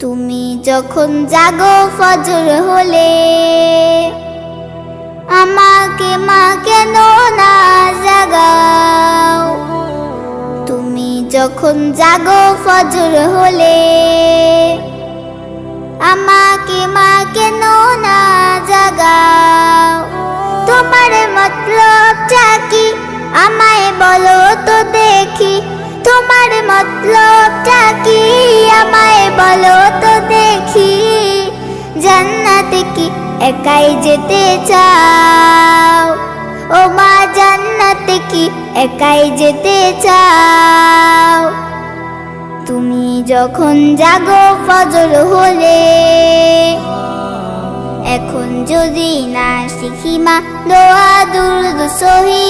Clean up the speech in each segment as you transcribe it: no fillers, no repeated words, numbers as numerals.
তুমি যখন জাগো ফজর হলে, আমাকে মা কেন না জাগাও? তুমি যখন জাগো ফজর হলে, আমাকে মা কেন না জাগাও? তোমার মতলবটা কি আমায় বলো তো দেখি, তোমার মতলবটা কি আমায় বলো তো দেখি। জান্নাতে কি একাই যেতে চাও? ও মা জান্নাতে কি একাই যেতে চাও? তুমি যখন জাগো ফজর হলে, এখন যদি না শিখি মা দোয়া দুরুদ সহি,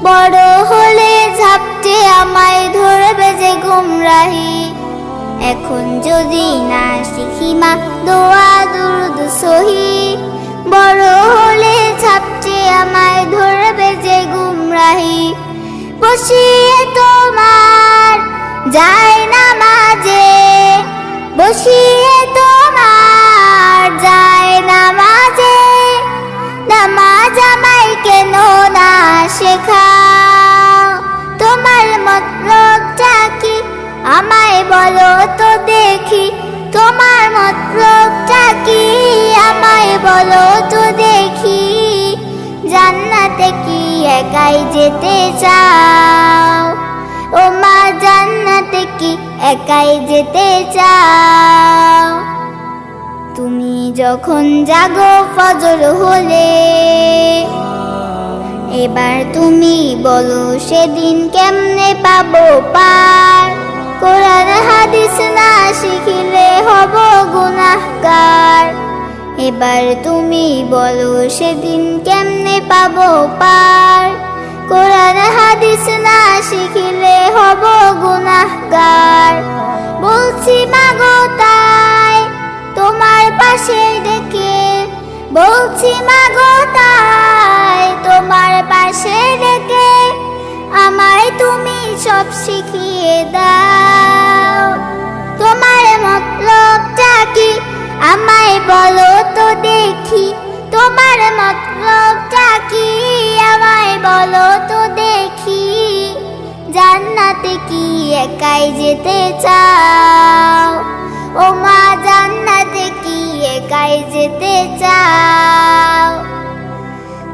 বড় হলে ঝাপটে আমায় ধরবে যে গুমরাহি। এখন যদি না শিখি মা দোয়া দুরুদ সহি, বড় হলে ঝাপটে আমায় ধরবে যে গুমরাহি। বসিয়ে তোমার যায় নামাজে, বসিয়ে তোমার যায় নামাজে, নামাজ আমায় কেন না শেখাও? তোমার মতলবটা কি আমায় বলো তো দেখি, তোমার মতলবটা কি আমায় বলো তো দেখি। জান্নাতে কি একাই যেতে চাও? ও মা জান্নাতে কি একাই যেতে চাও? তুমি যখন জাগো ফজর হলে, এবার তুমি বলো সেদিন কেমনে পাবো পার? কোরআন হাদিস না শিখিলে হব গুনাহগার। এবার তুমি বলো সেদিন কেমনে পাবো পার? কোরআন হাদিস না শিখিলে হব গুনাহগার। বলছি মাগো তাই তোমার পাশে ডেকে, বলছি মাগো তাই তোমার পাশে ডেকে, আমায় তুমি সব শিখিয়ে দাও। তোমার মতলবটা কি আমায় বলো তো দেখি, তোমার মতলবটা কি আমায় বলো তো দেখি। জান্নাতে কি একাই যেতে চাও? ও মা জান্নাতে কি একাই যেতে চাও?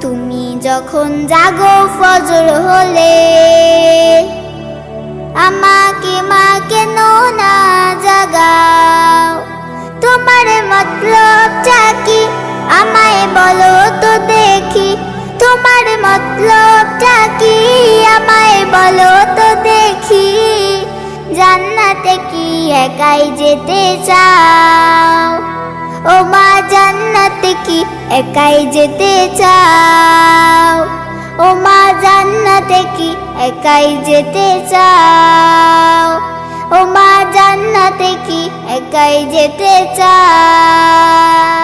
তুমি যখন জাগো ফজর হলে, আমাকে মা কেন না জাগাও? তোমার মতলবটা কি আমায় বলো তো দেখি, তোমার মতলবটা কি আমায় বলো তো দেখি। জান্নাতে কি একাই যেতে চাও? ও মা জান্নাতে কি একাই যেতে চাও? ও মা জান্নাতে কি একাই যেতে চাও? ও মা জান্নাতে কি একাই যেতে চাও?